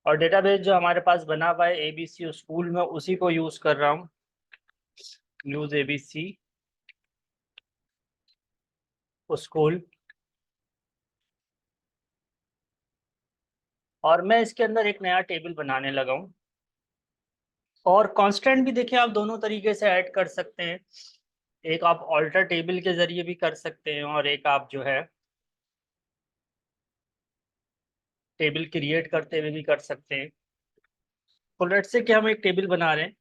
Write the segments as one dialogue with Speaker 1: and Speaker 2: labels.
Speaker 1: और डेटाबेस जो हमारे पास बना हुआ है एबीसी स्कूल में, उसी को यूज कर रहा हूँ, यूज एबीसी स्कूल। और मैं इसके अंदर एक नया टेबल बनाने लगा हूँ। और कांस्टेंट भी देखिए आप दोनों तरीके से ऐड कर सकते हैं। एक आप ऑल्टर टेबल के जरिए भी कर सकते हैं, और एक आप जो है टेबल क्रिएट करते हुए भी कर सकते हैं। तो लेट्स से कि हम एक टेबल बना रहे हैं,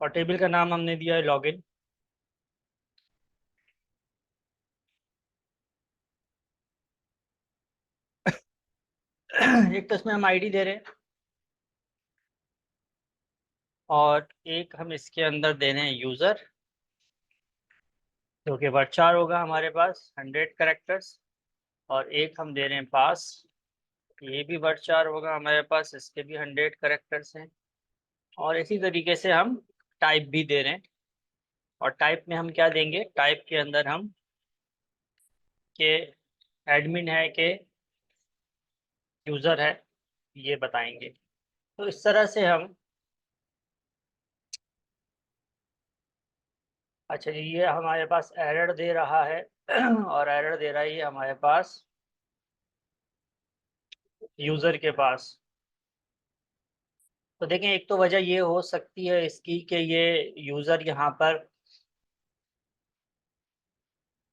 Speaker 1: और टेबल का नाम हमने दिया है लॉगिन। एक तो इसमें हम आईडी दे रहे हैं, और एक हम इसके अंदर दे रहे हैं यूजर, जो कि वर्ड होगा हमारे पास 100 कैरेक्टर्स। और एक हम दे रहे हैं पास, ये भी वर्ड होगा हमारे पास, इसके भी 100 कैरेक्टर्स हैं। और इसी तरीके से हम टाइप भी दे रहे हैं। और टाइप में हम क्या देंगे, टाइप के अंदर हम के एडमिन है के यूजर है, ये बताएंगे। तो इस तरह से हम, अच्छा जी, ये हमारे पास एरर दे रहा है और एरर दे रहा है ये हमारे पास यूजर के पास। तो देखें, एक तो वजह ये हो सकती है इसकी कि ये यूजर यहाँ पर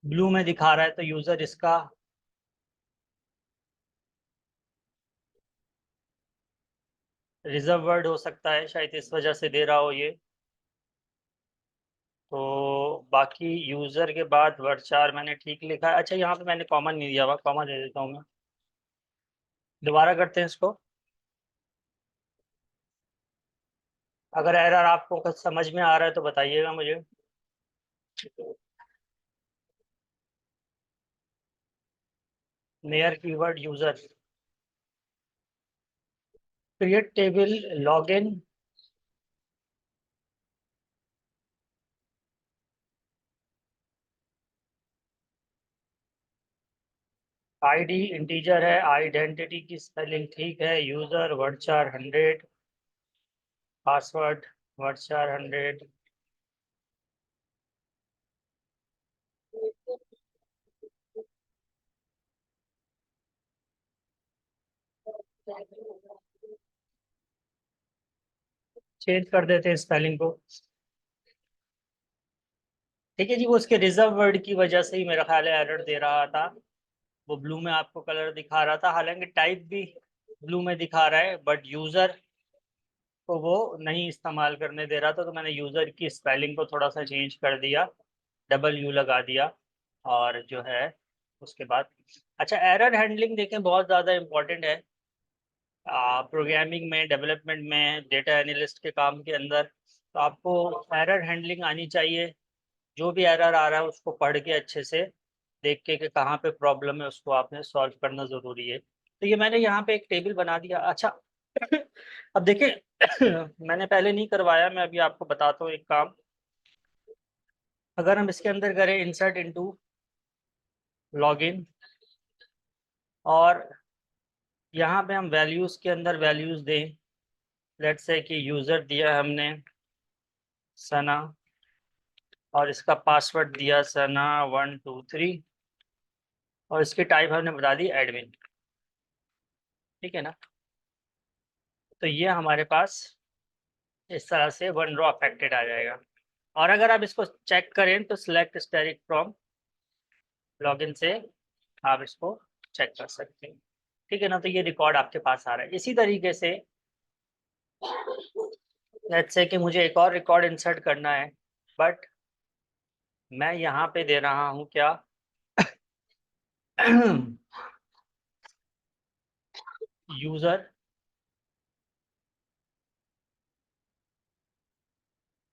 Speaker 1: ब्लू में दिखा रहा है, तो यूजर इसका रिजर्व वर्ड हो सकता है, शायद इस वजह से दे रहा हो ये। तो बाकी यूजर के बाद वर्ड मैंने ठीक लिखा है। अच्छा, यहाँ पे मैंने कॉमन नहीं दिया हुआ, कॉमन दे देता हूँ मैं। दोबारा करते हैं इसको। अगर एरर आपको कुछ समझ में आ रहा है तो बताइएगा मुझे। Mayor keyword user, create table login. ID integer है, आइडेंटिटी की स्पेलिंग ठीक है, user word 100, password word 100। Change कर देते हैं स्पेलिंग को। ठीक है जी, वो उसके रिजर्व वर्ड की वजह से ही मेरा ख्याल है एरर दे रहा था। वो ब्लू में आपको कलर दिखा रहा था, हालांकि टाइप भी ब्लू में दिखा रहा है, बट यूजर को वो नहीं इस्तेमाल करने दे रहा था। तो मैंने यूजर की स्पेलिंग को थोड़ा सा चेंज कर दिया, डबल यू लगा दिया। और जो है उसके बाद, अच्छा, एरर हैंडलिंग देखें बहुत ज़्यादा इम्पोर्टेंट है प्रोग्रामिंग में, डेवलपमेंट में, डेटा एनालिस्ट के काम के अंदर। तो आपको एरर हैंडलिंग आनी चाहिए। जो भी एरर आ रहा है उसको पढ़ के अच्छे से देख के कि कहाँ पे प्रॉब्लम है, उसको आपने सॉल्व करना ज़रूरी है। तो ये मैंने यहाँ पे एक टेबल बना दिया। अच्छा, अब देखिए, मैंने पहले नहीं करवाया, मैं अभी आपको बताता हूँ एक काम। अगर हम इसके अंदर करें इंसर्ट इनटू लॉगिन, और यहाँ पे हम वैल्यूज़ के अंदर वैल्यूज़ दें। लेट्स से कि यूज़र दिया हमने सना, और इसका पासवर्ड दिया सना 123, और इसकी टाइप हमने बता दी एडमिन। ठीक है ना। तो ये हमारे पास इस तरह से वन रो अफेक्टेड आ जाएगा। और अगर आप इसको चेक करें तो सिलेक्ट स्टेरिक फ्रॉम लॉगिन से आप इसको चेक कर सकते हैं। ठीक है ना। तो ये रिकॉर्ड आपके पास आ रहा है। इसी तरीके से लेट्स से कि मुझे एक और रिकॉर्ड इंसर्ट करना है, बट मैं यहाँ पे दे रहा हूँ क्या, यूजर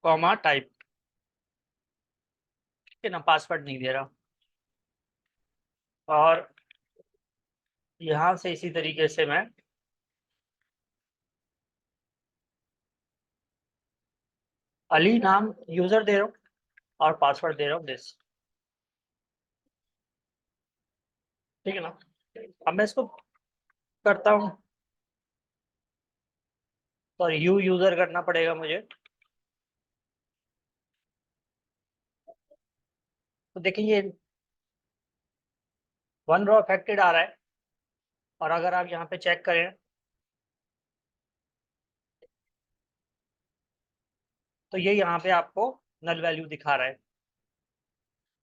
Speaker 1: कॉमा टाइप। ठीक है ना, पासवर्ड नहीं दे रहा। और यहाँ से इसी तरीके से मैं अली नाम यूजर दे रहा हूँ, और पासवर्ड दे रहा हूँ दिस। ठीक है ना। अब मैं इसको करता हूँ, तो यू यूजर करना पड़ेगा मुझे। तो देखिए ये 1 रो अफेक्टेड आ रहा है, और अगर आप यहाँ पे चेक करें तो ये यहाँ पे आपको नल वैल्यू दिखा रहा है।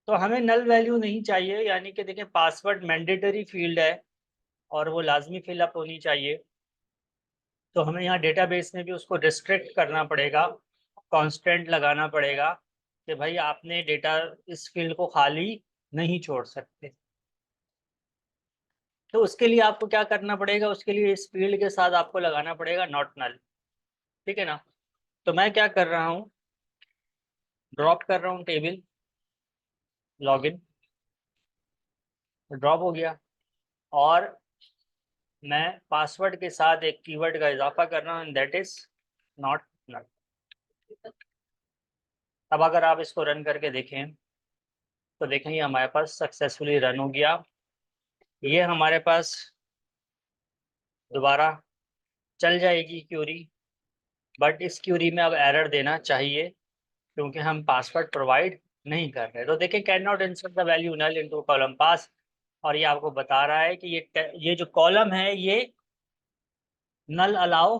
Speaker 1: तो हमें नल वैल्यू नहीं चाहिए, यानी कि देखिए पासवर्ड मैंडेटरी फील्ड है और वो लाजमी फिलअप होनी चाहिए। तो हमें यहाँ डेटाबेस में भी उसको रिस्ट्रिक्ट करना पड़ेगा, कांस्टेंट लगाना पड़ेगा कि भाई आपने डेटा इस फील्ड को खाली नहीं छोड़ सकते। तो उसके लिए आपको क्या करना पड़ेगा, उसके लिए इस फील्ड के साथ आपको लगाना पड़ेगा नॉट नल। ठीक है ना। तो मैं क्या कर रहा हूँ, ड्रॉप कर रहा हूँ टेबल लॉगिन, ड्रॉप हो गया, और मैं पासवर्ड के साथ एक कीवर्ड का इजाफा कर रहा हूँ, दैट इज नॉट नल। अब अगर आप इसको रन करके देखें तो देखें ये हमारे पास सक्सेसफुली रन हो गया। ये हमारे पास दोबारा चल जाएगी क्यूरी, बट इस क्यूरी में अब एरर देना चाहिए क्योंकि हम पासवर्ड प्रोवाइड नहीं कर रहे। तो देखिए can not insert the value null into column pass, और ये आपको बता रहा है कि ये जो कॉलम है ये नल अलाउ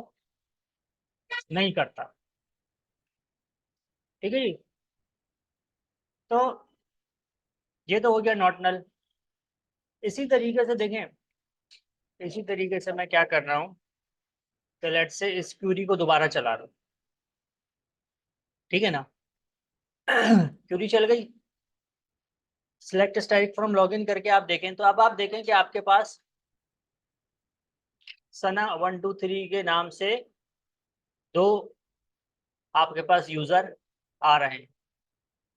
Speaker 1: नहीं करता। ठीक है जी। तो ये तो हो गया नॉट नल। इसी तरीके से देखें, इसी तरीके से मैं क्या कर रहा हूँ, तो लेट्स से इस क्यूरी को दोबारा चला रहा हूँ। ठीक है ना। क्यूरी चल गई, सिलेक्ट स्टैटिक फ्रॉम लॉगिन करके आप देखें, तो अब आप देखें कि आपके पास सना 123 के नाम से 2 आपके पास यूजर आ रहे हैं।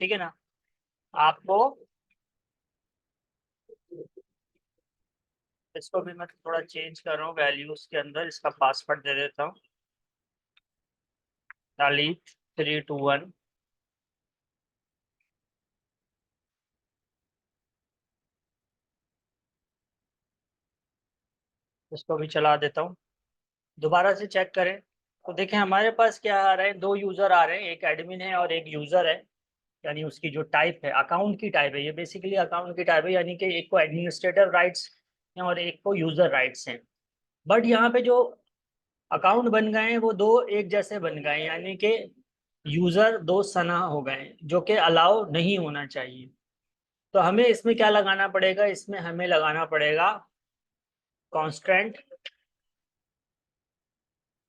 Speaker 1: ठीक है ना। आपको इसको भी मैं थोड़ा चेंज कर रहा हूँ, वैल्यूज के अंदर इसका पासवर्ड दे देता हूँ, ललित 321। इसको भी चला देता हूँ, दोबारा से चेक करें तो देखें हमारे पास क्या आ रहा है, 2 यूजर आ रहे हैं, एक एडमिन है और एक यूजर है। यानी उसकी जो टाइप है, अकाउंट की टाइप है, ये बेसिकली अकाउंट की टाइप है, यानी कि एक को एडमिनिस्ट्रेटर राइट्स हैं और एक को यूजर राइट्स हैं। बट यहाँ पे जो अकाउंट बन गए हैं वो 2 एक जैसे बन गए हैं, यानी कि यूजर 2 सना हो गए हैं, जो कि अलाउ नहीं होना चाहिए। तो हमें इसमें क्या लगाना पड़ेगा, इसमें हमें लगाना पड़ेगा कांस्टेंट,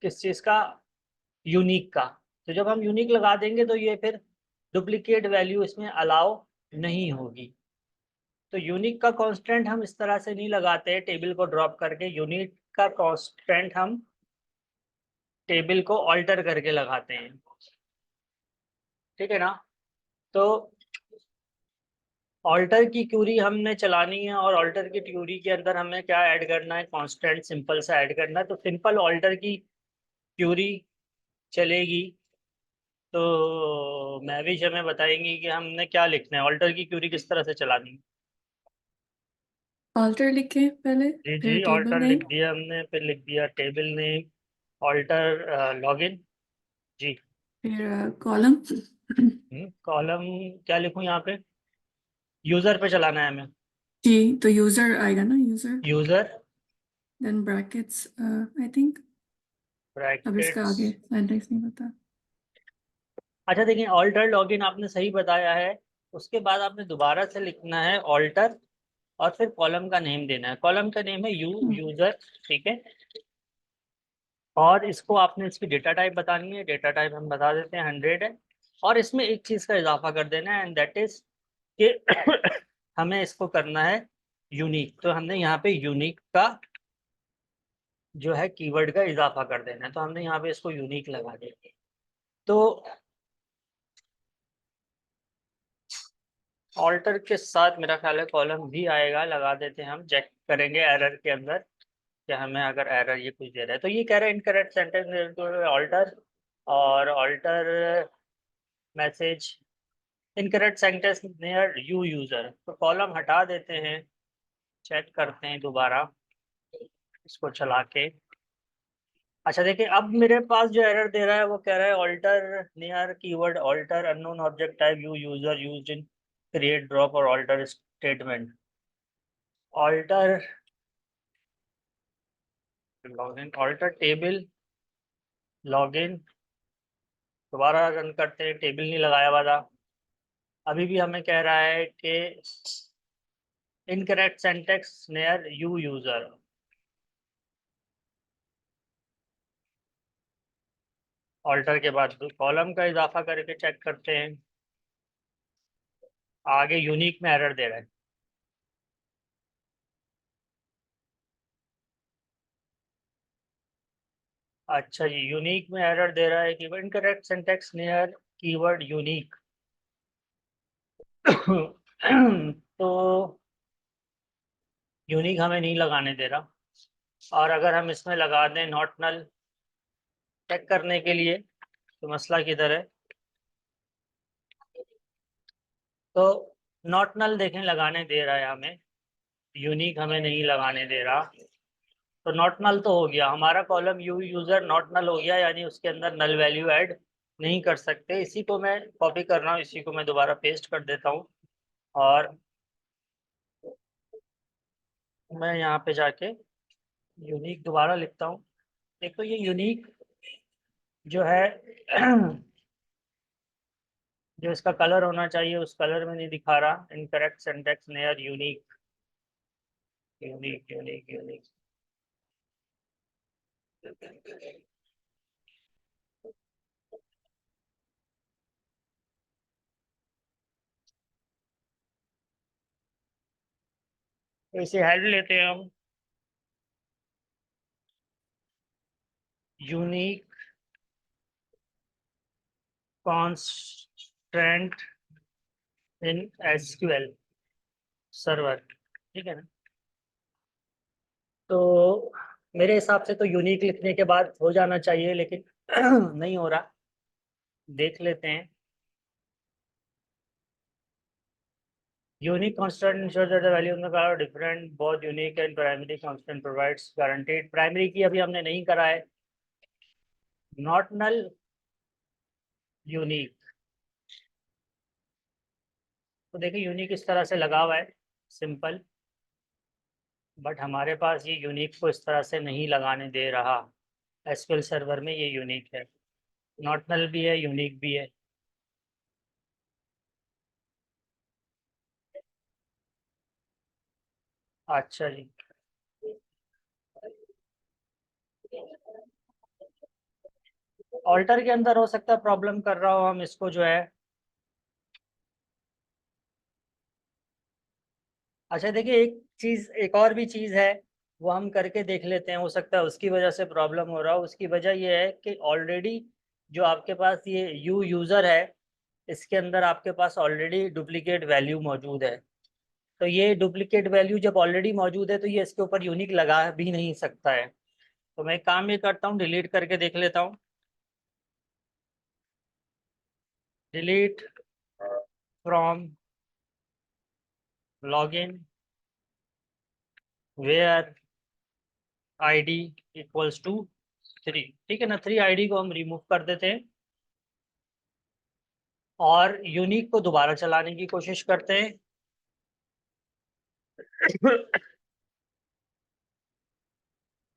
Speaker 1: किस चीज का, यूनिक का। तो जब हम यूनिक लगा देंगे तो ये फिर डुप्लीकेट वैल्यू इसमें अलाउ नहीं होगी। तो यूनिक का कांस्टेंट हम इस तरह से नहीं लगाते, टेबल को ड्रॉप करके यूनिक का कांस्टेंट हम टेबल को ऑल्टर करके लगाते हैं। ठीक है ना। तो ऑल्टर की क्यूरी हमने चलानी है, और ऑल्टर की क्यूरी के अंदर हमें क्या ऐड करना है, कांस्टेंट सिंपल सा ऐड करना है। तो सिंपल ऑल्टर की क्यूरी चलेगी। तो मैं भी हमें बताएंगी कि हमने क्या लिखना है, ऑल्टर की क्यूरी किस तरह से चलानी है।
Speaker 2: ऑल्टर लिखे पहले,
Speaker 1: जी
Speaker 2: फिर
Speaker 1: जी,
Speaker 2: टेबल
Speaker 1: ऑल्टर लिख
Speaker 2: नेम,
Speaker 1: दिया हमने, फिर लिख दिया टेबल नेम, ऑल्टर लॉगिन। जी।
Speaker 2: फिर कॉलम।
Speaker 1: कॉलम क्या लिखूं यहाँ पे, यूजर पे चलाना है हमें,
Speaker 2: जी, तो यूजर आएगा ना, user,
Speaker 1: user
Speaker 2: then brackets I think. अब इसका
Speaker 1: ब्रैकेट्स।
Speaker 2: आगे सिंटैक्स नहीं पता।
Speaker 1: अच्छा देखिए, ऑल्टर लॉगिन आपने सही बताया है। उसके बाद आपने दोबारा से लिखना है ऑल्टर, और फिर कॉलम का नेम देना है, कॉलम का नेम है यूजर। ठीक है। और इसको आपने इसकी डेटा टाइप बतानी है, डेटा टाइप हम बता देते हैं 100 है। और इसमें एक चीज़ का इजाफा कर देना है, एंड दैट इज कि हमें इसको करना है यूनिक। तो हमने यहाँ पे यूनिक का जो है कीवर्ड का इजाफा कर देना है, तो हमने यहाँ पे इसको यूनिक लगा दिया। तो ऑल्टर के साथ मेरा ख्याल है कॉलम भी आएगा, लगा देते हैं, हम चेक करेंगे एरर के अंदर कि हमें अगर एरर ये कुछ दे रहा है। तो ये कह रहा है इनकरेक्ट सेंटेंस ऑल्टर, और alter message incorrect sentence near you user, तो कॉलम हटा देते हैं चेक करते हैं दोबारा इसको चला के। अच्छा देखिए, अब मेरे पास जो एरर दे रहा है वो कह रहा है alter near keyword, alter unknown object type you user used in create drop और alter statement. Alter login, alter table login, दोबारा रन करते हैं, टेबल नहीं लगाया हुआ था। अभी भी हमें कह रहा है कि incorrect syntax near you user. Alter के बाद कॉलम का इजाफा करके चेक करते हैं, आगे यूनिक में एरर दे रहा है। अच्छा जी, यूनिक में एरर दे रहा है कि incorrect syntax near keyword unique. तो यूनिक हमें नहीं लगाने दे रहा, और अगर हम इसमें लगा दें नॉट नल चेक करने के लिए तो मसला किधर है। तो नॉट नल देखें लगाने दे रहा है हमें, यूनिक हमें नहीं लगाने दे रहा। तो नॉट नल तो हो गया हमारा column, you user not null हो गया, यानी उसके अंदर नल वैल्यू ऐड नहीं कर सकते। इसी को मैं कॉपी कर रहा हूँ, इसी को मैं दोबारा पेस्ट कर देता हूँ, और मैं यहाँ पे जाके यूनिक दोबारा लिखता हूँ। देखो ये यूनिक जो है जो इसका कलर होना चाहिए उस कलर में नहीं दिखा रहा। Incorrect syntax near unique, unique unique unique. तो इसे हेड लेते हैं हम, unique constant in SQL server, ठीक है ना। तो मेरे हिसाब से तो यूनिक लिखने के बाद हो जाना चाहिए, लेकिन नहीं हो रहा, देख लेते हैं। Unique constant ensures that the value of the color are different both unique and primary constant provides guaranteed। Primary की अभी हमने नहीं करा है। नॉट नल यूनिक, तो देखिए यूनिक इस तरह से लगा हुआ है सिंपल, बट हमारे पास ये यूनिक को इस तरह से नहीं लगाने दे रहा। एसक्यूएल सर्वर में ये यूनिक है, नॉट नल भी है यूनिक भी है। अच्छा जी, ऑल्टर के अंदर हो सकता है प्रॉब्लम कर रहा हो, हम इसको जो है। अच्छा देखिए, एक चीज़, एक और भी चीज़ है, वो हम करके देख लेते हैं, हो सकता है उसकी वजह से प्रॉब्लम हो रहा हो। उसकी वजह ये है कि ऑलरेडी जो आपके पास ये यू यूज़र है, इसके अंदर आपके पास ऑलरेडी डुप्लीकेट वैल्यू मौजूद है। तो ये डुप्लीकेट वैल्यू जब ऑलरेडी मौजूद है तो ये इसके ऊपर यूनिक लगा भी नहीं सकता है। तो मैं एक काम ये करता हूँ, डिलीट करके देख लेता हूँ। Delete from login where ID equals to 3, ठीक है ना। 3 आईडी को हम रिमूव कर देते हैं और यूनिक को दोबारा चलाने की कोशिश करते हैं।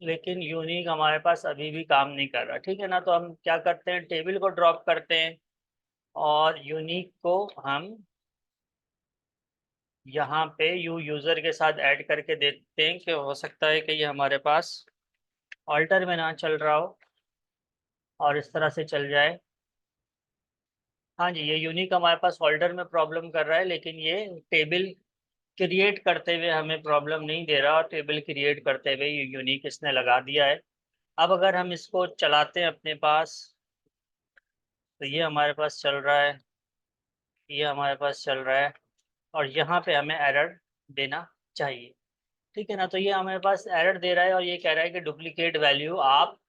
Speaker 1: लेकिन यूनिक हमारे पास अभी भी काम नहीं कर रहा, ठीक है ना। तो हम क्या करते हैं, टेबल को ड्रॉप करते हैं और यूनिक को हम यहाँ पे यू यूज़र के साथ ऐड करके देखते हैं कि हो सकता है कि ये हमारे पास ऑल्टर में ना चल रहा हो और इस तरह से चल जाए। हाँ जी, ये यूनिक हमारे पास ऑल्टर में प्रॉब्लम कर रहा है, लेकिन ये टेबल क्रिएट करते हुए हमें प्रॉब्लम नहीं दे रहा, और टेबल क्रिएट करते हुए ये यूनिक इसने लगा दिया है। अब अगर हम इसको चलाते हैं अपने पास, तो ये हमारे पास चल रहा है, ये हमारे पास चल रहा है, और यहाँ पे हमें एरर देना चाहिए, ठीक है ना। तो ये हमारे पास एरर दे रहा है और ये कह रहा है कि डुप्लीकेट वैल्यू आप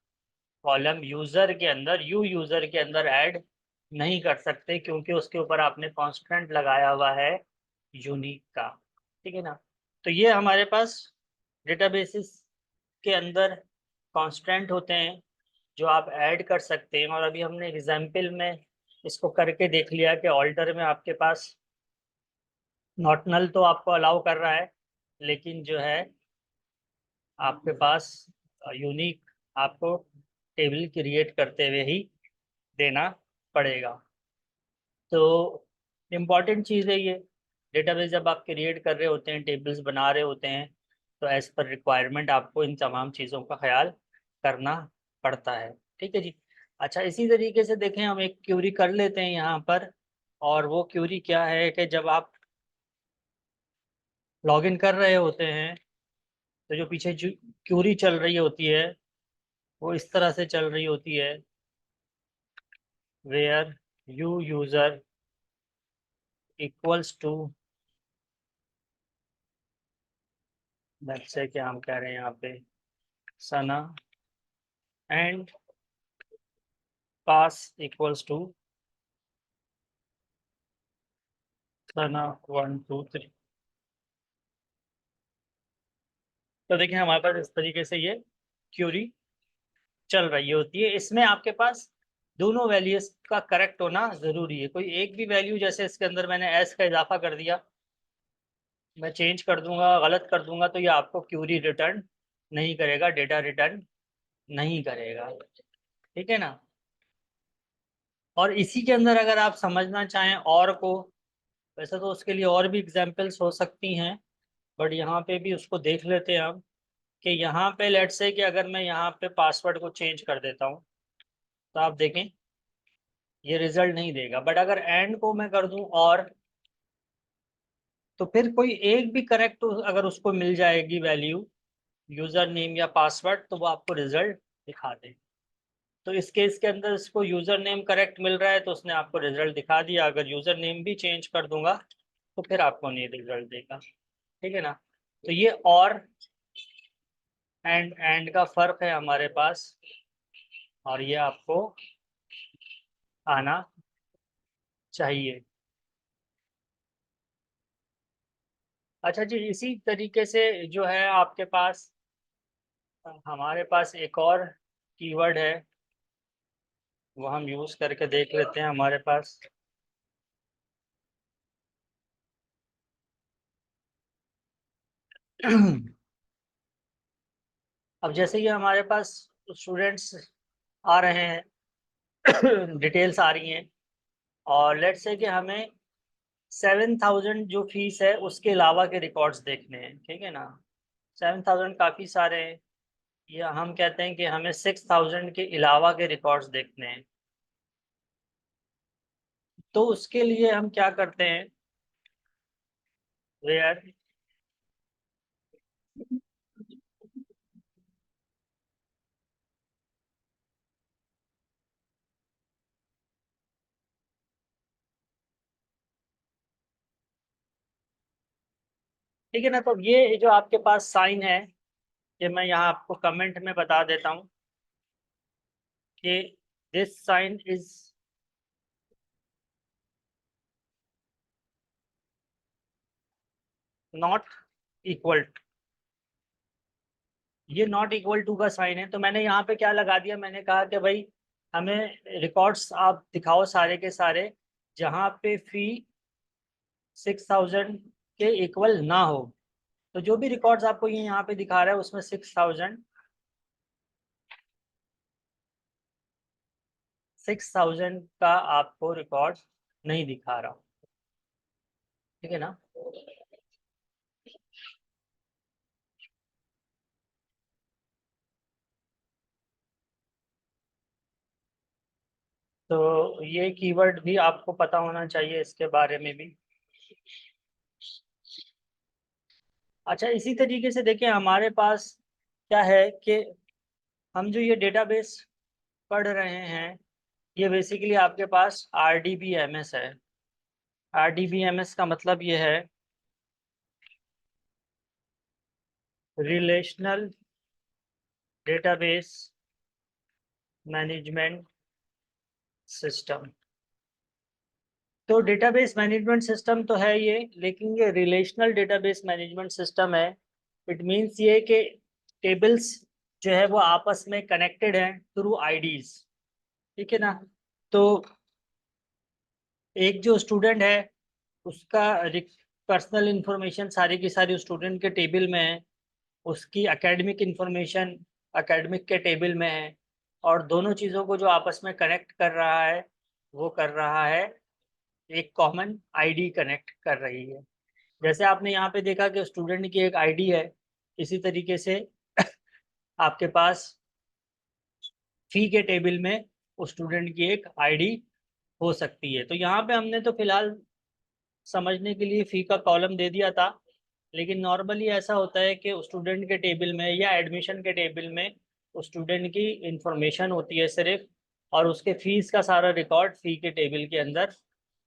Speaker 1: कॉलम यूज़र के अंदर, यू यूज़र के अंदर ऐड नहीं कर सकते, क्योंकि उसके ऊपर आपने कांस्टेंट लगाया हुआ है यूनिक का, ठीक है ना। तो ये हमारे पास डेटाबेसेस के अंदर कांस्टेंट होते हैं जो आप ऐड कर सकते हैं। और अभी हमने एग्जाम्पल में इसको करके देख लिया कि ऑल्टर में आपके पास नॉट नल तो आपको अलाउ कर रहा है, लेकिन जो है आपके पास यूनिक आपको टेबल क्रिएट करते हुए ही देना पड़ेगा। तो इम्पॉर्टेंट चीज़ है ये। डेटाबेस जब आप क्रिएट कर रहे होते हैं, टेबल्स बना रहे होते हैं, तो एज पर रिक्वायरमेंट आपको इन तमाम चीज़ों का ख्याल करना पड़ता है। ठीक है जी। अच्छा, इसी तरीके से देखें, हम एक क्यूरी कर लेते हैं यहाँ पर। और वो क्यूरी क्या है कि जब आप लॉगिन कर रहे होते हैं तो जो पीछे क्यूरी चल रही होती है वो इस तरह से चल रही होती है, where you user equals to, से क्या हम कह रहे हैं यहाँ पे, Sana and pass equals to Sana 1 2 3। तो देखिए हमारे पास इस तरीके से ये क्यूरी चल रही होती है। इसमें आपके पास दोनों वैल्यूज का करेक्ट होना जरूरी है। कोई एक भी वैल्यू, जैसे इसके अंदर मैंने एस का इजाफा कर दिया, मैं चेंज कर दूंगा, गलत कर दूंगा, तो ये आपको क्यूरी रिटर्न नहीं करेगा, डेटा रिटर्न नहीं करेगा। ठीक है ना। और इसी के अंदर अगर आप समझना चाहें और को, वैसे तो उसके लिए और भी एग्जांपल्स हो सकती हैं, बट यहाँ पे भी उसको देख लेते हैं हम। कि यहाँ पे लेट्स से कि अगर मैं यहाँ पे पासवर्ड को चेंज कर देता हूँ तो आप देखें ये रिजल्ट नहीं देगा। बट अगर एंड को मैं कर दूं और, तो फिर कोई एक भी करेक्ट अगर उसको मिल जाएगी वैल्यू, यूजर नेम या पासवर्ड, तो वो आपको रिजल्ट दिखा दे। तो इस केस के अंदर इसको यूजर नेम करेक्ट मिल रहा है तो उसने आपको रिजल्ट दिखा दिया। अगर यूजर नेम भी चेंज कर दूंगा तो फिर आपको नहीं रिजल्ट देगा। ठीक है ना। तो ये और एंड का फर्क है हमारे पास, और ये आपको आना चाहिए। अच्छा जी, इसी तरीके से जो है आपके पास, हमारे पास एक और कीवर्ड है, वो हम यूज करके देख लेते हैं हमारे पास। अब जैसे कि हमारे पास स्टूडेंट्स आ रहे हैं, डिटेल्स आ रही हैं, और लेट्स से कि हमें 7,000 जो फीस है उसके अलावा के रिकॉर्ड्स देखने हैं। ठीक है ना। 7,000 काफ़ी सारे हैं, या हम कहते हैं कि हमें 6,000 के अलावा के रिकॉर्ड्स देखने हैं। तो उसके लिए हम क्या करते हैं, वेयर, ठीक है ना। तो ये जो आपके पास साइन है, ये मैं यहाँ आपको कमेंट में बता देता हूँ कि this sign is not equal, ये नॉट इक्वल टू का साइन है। तो मैंने यहाँ पे क्या लगा दिया, मैंने कहा कि भाई हमें रिकॉर्ड्स आप दिखाओ सारे के सारे जहाँ पे फी 6,000 के इक्वल ना हो। तो जो भी रिकॉर्ड्स आपको ये यहाँ पे दिखा रहा है उसमें 6,000 का आपको रिकॉर्ड नहीं दिखा रहा। ठीक है ना। तो ये कीवर्ड भी आपको पता होना चाहिए इसके बारे में भी। अच्छा, इसी तरीके से देखिए हमारे पास क्या है कि हम जो ये डेटाबेस पढ़ रहे हैं, ये बेसिकली आपके पास RDBMS है। RDBMS का मतलब ये है रिलेशनल डेटाबेस मैनेजमेंट सिस्टम। तो डेटाबेस मैनेजमेंट सिस्टम तो है ये, लेकिन ये रिलेशनल डेटाबेस मैनेजमेंट सिस्टम है। इट मीन्स ये कि टेबल्स जो है वो आपस में कनेक्टेड हैं थ्रू आईडीज, ठीक है ना। तो एक जो स्टूडेंट है उसका पर्सनल इंफॉर्मेशन सारी की सारी स्टूडेंट के टेबल में है, उसकी एकेडमिक इंफॉर्मेशन एकेडमिक के टेबल में है, और दोनों चीज़ों को जो आपस में कनेक्ट कर रहा है वो कर रहा है एक कॉमन आईडी कनेक्ट कर रही है। जैसे आपने यहाँ पे देखा कि स्टूडेंट की एक आईडी है, इसी तरीके से आपके पास फी के टेबल में उस स्टूडेंट की एक आईडी हो सकती है। तो यहाँ पे हमने तो फिलहाल समझने के लिए फी का कॉलम दे दिया था, लेकिन नॉर्मली ऐसा होता है कि स्टूडेंट के टेबल में या एडमिशन के टेबल में स्टूडेंट की इंफॉर्मेशन होती है सिर्फ, और उसके फीस का सारा रिकॉर्ड फी के टेबल के अंदर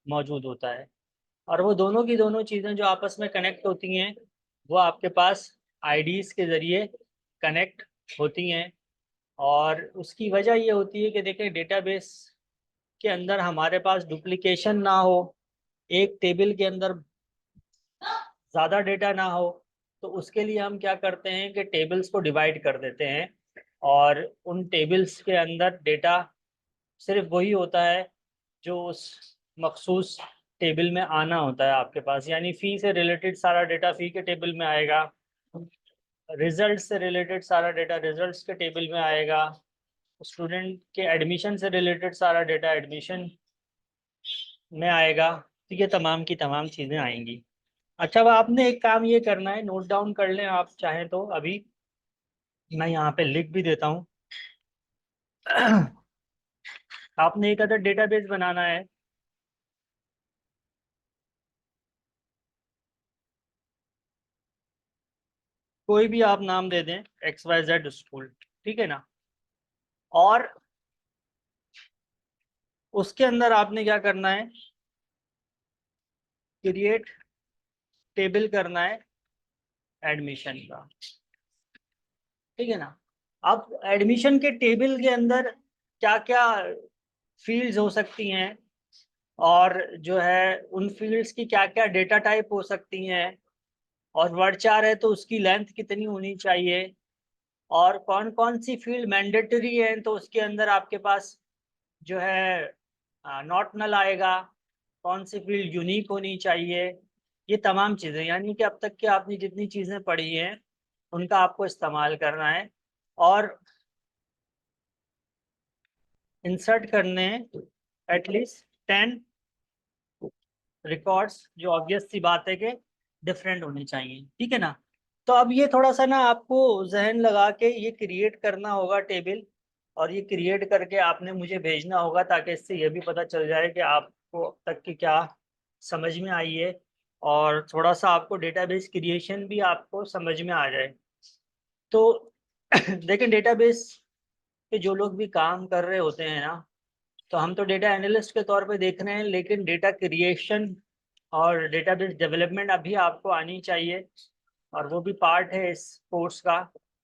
Speaker 1: मौजूद होता है। और वो दोनों की दोनों चीज़ें जो आपस में कनेक्ट होती हैं वो आपके पास आईडीज़ के ज़रिए कनेक्ट होती हैं। और उसकी वजह ये होती है कि देखें डेटाबेस के अंदर हमारे पास डुप्लीकेशन ना हो, एक टेबल के अंदर ज़्यादा डेटा ना हो। तो उसके लिए हम क्या करते हैं कि टेबल्स को डिवाइड कर देते हैं, और उन टेबल्स के अंदर डेटा सिर्फ वही होता है जो उस मखसूस टेबल में आना होता है आपके पास। यानी फ़ी से रिलेटेड सारा डेटा फ़ी के टेबल में आएगा, रिजल्ट से रिलेटेड सारा डेटा रिजल्ट्स के टेबल में आएगा, स्टूडेंट के एडमिशन से रिलेटेड सारा डेटा एडमिशन में आएगा। तो ये तमाम की तमाम चीज़ें आएंगी। अच्छा, अब आपने एक काम ये करना है, नोट डाउन कर लें आप चाहें तो, अभी मैं यहाँ पे लिख भी देता हूँ। आपने एक अदर डेटाबेस बनाना है। कोई भी आप नाम दे दें, XYZ स्कूल, ठीक है ना। और उसके अंदर आपने क्या करना है, क्रिएट टेबल करना है एडमिशन का, ठीक है ना। अब एडमिशन के टेबल के अंदर क्या क्या फील्ड्स हो सकती हैं, और जो है उन फील्ड्स की क्या क्या डेटा टाइप हो सकती हैं, और वर्ड चार है तो उसकी लेंथ कितनी होनी चाहिए, और कौन कौन सी फील्ड मैंडेटरी है तो उसके अंदर आपके पास जो है नॉट नल आएगा, कौन सी फील्ड यूनिक होनी चाहिए। ये तमाम चीज़ें, यानी कि अब तक की आपने जितनी चीज़ें पढ़ी हैं उनका आपको इस्तेमाल करना है, और इंसर्ट करने हैं एटलीस्ट 10 रिकॉर्ड्स, जो ऑब्वियस सी बात है कि डिफरेंट होने चाहिए, ठीक है ना। तो अब ये थोड़ा सा ना आपको जहन लगा के ये क्रिएट करना होगा टेबल, और ये क्रिएट करके आपने मुझे भेजना होगा, ताकि इससे ये भी पता चल जाए कि आपको अब तक की क्या समझ में आई है, और थोड़ा सा आपको डेटाबेस क्रिएशन भी आपको समझ में आ जाए। तो देखें, डेटाबेस पे जो लोग भी काम कर रहे होते हैं ना, तो हम तो डेटा एनालिस्ट के तौर पे देख रहे हैं, लेकिन डेटा क्रिएशन और डेटाबेस डेवलपमेंट अभी आपको आनी चाहिए, और वो भी पार्ट है इस कोर्स का।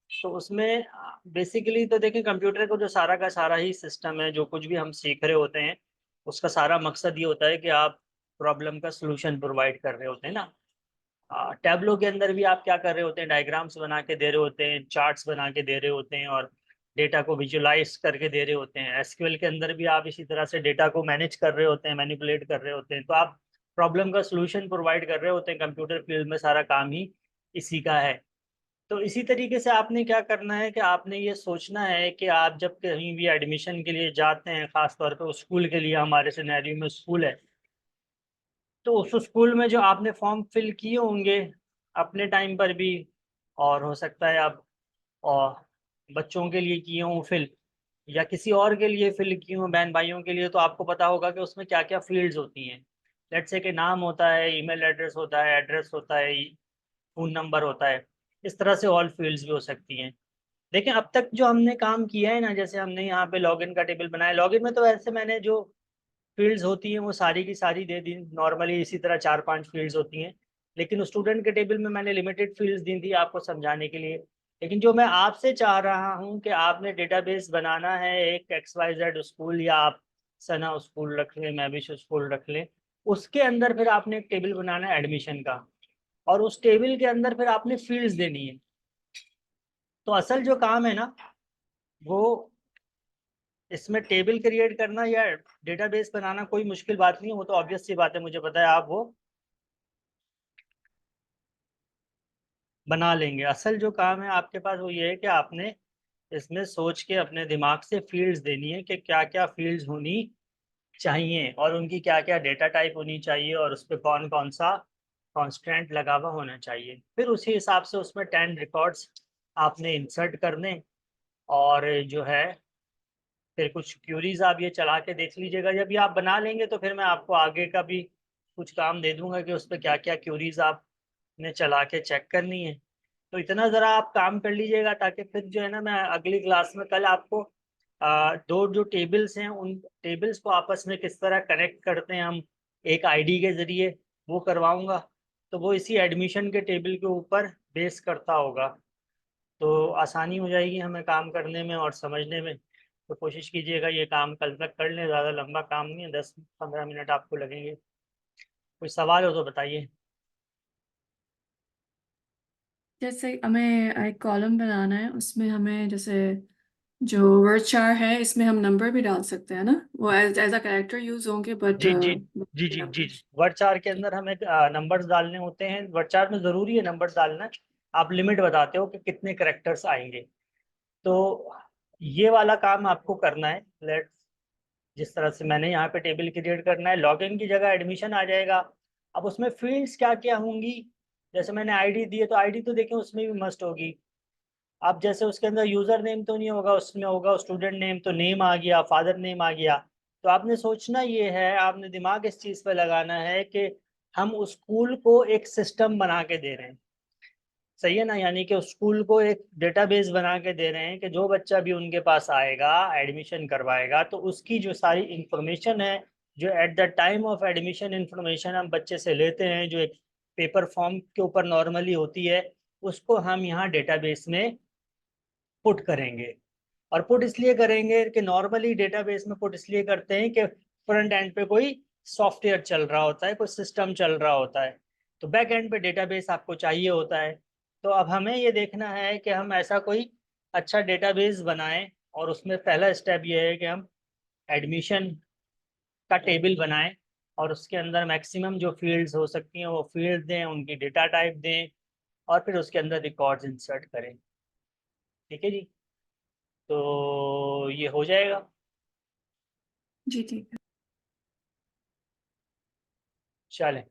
Speaker 1: तो उसमें बेसिकली तो देखें, कंप्यूटर को जो सारा का सारा ही सिस्टम है, जो कुछ भी हम सीख रहे होते हैं उसका सारा मकसद ये होता है कि आप प्रॉब्लम का सलूशन प्रोवाइड कर रहे होते हैं ना। टैबलो के अंदर भी आप क्या कर रहे होते हैं, डायग्राम्स बना के दे रहे होते हैं, चार्ट्स बना के दे रहे होते हैं, और डेटा को विजुलाइज करके दे रहे होते हैं। एसक्यूएल के अंदर भी आप इसी तरह से डेटा को मैनेज कर रहे होते हैं, मैनिपुलेट कर रहे होते हैं। तो आप प्रॉब्लम का सलूशन प्रोवाइड कर रहे होते हैं, कंप्यूटर फील्ड में सारा काम ही इसी का है। तो इसी तरीके से आपने क्या करना है कि आपने ये सोचना है कि आप जब कहीं भी एडमिशन के लिए जाते हैं, ख़ासतौर पर स्कूल के लिए, हमारे सिनेरियो में स्कूल है, तो उस स्कूल में जो आपने फॉर्म फिल किए होंगे अपने टाइम पर भी, और हो सकता है आप और बच्चों के लिए किए हों फिल, या किसी और के लिए फिल किए हों, बहन भाइयों के लिए, तो आपको पता होगा कि उसमें क्या क्या फील्ड्स होती हैं। लेट्स से कि नाम होता है, ईमेल एड्रेस होता है, एड्रेस होता है, फ़ोन नंबर होता है, इस तरह से ऑल फील्ड्स भी हो सकती हैं। देखिए, अब तक जो हमने काम किया है ना, जैसे हमने यहाँ पे लॉगिन का टेबल बनाया, लॉगिन में तो वैसे मैंने जो फील्ड्स होती हैं वो सारी की सारी दे दी, नॉर्मली इसी तरह 4-5 फील्ड्स होती हैं, लेकिन स्टूडेंट के टेबल में मैंने लिमिटेड फील्ड्स दी थी आपको समझाने के लिए। लेकिन जो मैं आपसे चाह रहा हूँ कि आपने डेटाबेस बनाना है एक XYZ स्कूल, या आप सना स्कूल रख लें, मैविश स्कूल रख लें, उसके अंदर फिर आपने एक टेबल बनाना है एडमिशन का, और उस टेबल के अंदर फिर आपने फील्ड्स देनी है। तो असल जो काम है ना, वो इसमें टेबल क्रिएट करना या डेटाबेस बनाना कोई मुश्किल बात नहीं है, वो तो ऑब्वियस सी बात है, मुझे पता है आप वो बना लेंगे। असल जो काम है आपके पास वो ये है कि आपने इसमें सोच के अपने दिमाग से फील्ड्स देनी है कि क्या क्या फील्ड्स होनी चाहिए और उनकी क्या क्या डेटा टाइप होनी चाहिए और उस पर कौन कौन सा कॉन्स्टेंट लगा हुआ होना चाहिए। फिर उसी हिसाब से उसमें 10 रिकॉर्ड्स आपने इंसर्ट करने, और जो है फिर कुछ क्यूरीज आप ये चला के देख लीजिएगा। जब ये आप बना लेंगे तो फिर मैं आपको आगे का भी कुछ काम दे दूंगा कि उस पर क्या क्या क्यूरीज आपने चला के चेक करनी है। तो इतना ज़रा आप काम कर लीजिएगा, ताकि फिर जो है ना मैं अगली क्लास में कल आपको दो जो टेबल्स हैं उन टेबल्स को आपस में किस तरह कनेक्ट करते हैं हम एक आईडी के ज़रिए, वो करवाऊंगा। तो वो इसी एडमिशन के टेबल के ऊपर बेस करता होगा, तो आसानी हो जाएगी हमें काम करने में और समझने में। तो कोशिश कीजिएगा ये काम कल तक कर लें, ज़्यादा लंबा काम नहीं है, 10-15 मिनट आपको लगेंगे। कोई सवाल हो तो बताइए।
Speaker 2: जैसे हमें एक कॉलम बनाना है, उसमें हमें जैसे जो वर्ड चार है इसमें हम नंबर भी डाल सकते हैं ना, वो एज अ कैरेक्टर यूज होंगे बट
Speaker 1: जी जी जी जी जी
Speaker 2: नंबर्स।
Speaker 1: वर्ड चार के अंदर हमें नंबर्स डालने होते हैं। वर्ड चार में ज़रूरी है नंबर्स डालना। आप लिमिट बताते हो कि कितने करेक्टर्स आएंगे। तो ये वाला काम आपको करना है। लेट जिस तरह से मैंने यहाँ पे टेबल क्रिएट करना है, लॉगिन की जगह एडमिशन आ जाएगा। अब उसमें फील्ड्स क्या क्या होंगी, जैसे मैंने आईडी दी है तो आईडी तो देखें उसमें भी मस्ट होगी। अब जैसे उसके अंदर यूजर नेम तो नहीं होगा, उसमें होगा स्टूडेंट नेम, तो नेम आ गया, फादर नेम आ गया। तो आपने सोचना ये है, आपने दिमाग इस चीज़ पे लगाना है कि हम उस स्कूल को एक सिस्टम बना के दे रहे हैं। सही है ना, यानी कि उस स्कूल को एक डेटाबेस बना के दे रहे हैं कि जो बच्चा भी उनके पास आएगा एडमिशन करवाएगा तो उसकी जो सारी इंफॉर्मेशन है, जो at the time of admission information हम बच्चे से लेते हैं, जो एक पेपर फॉर्म के ऊपर नॉर्मली होती है, उसको हम यहाँ डेटाबेस में पुट करेंगे। और पुट इसलिए करेंगे कि नॉर्मली डेटाबेस में पुट इसलिए करते हैं कि फ्रंट एंड पे कोई सॉफ्टवेयर चल रहा होता है, कोई सिस्टम चल रहा होता है, तो बैक एंड पे डेटाबेस आपको चाहिए होता है। तो अब हमें ये देखना है कि हम ऐसा कोई अच्छा डेटाबेस बनाएं, और उसमें पहला स्टेप ये है कि हम एडमिशन का टेबल बनाएं, और उसके अंदर मैक्सिमम जो फील्ड्स हो सकती हैं वो फील्ड दें, उनकी डेटा टाइप दें, और फिर उसके अंदर रिकॉर्ड्स इंसर्ट करें। ठीक है जी, तो ये हो जाएगा।
Speaker 2: जी ठीक है।
Speaker 1: चलें,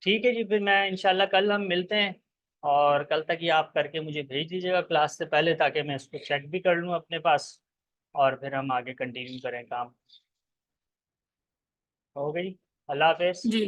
Speaker 1: ठीक है जी, फिर मैं इंशाल्लाह कल हम मिलते हैं, और कल तक ये आप करके मुझे भेज दीजिएगा क्लास से पहले, ताकि मैं इसको चेक भी कर लूँ अपने पास, और फिर हम आगे कंटिन्यू करें काम। हो गई। अल्लाह हाफिज़।
Speaker 2: जी।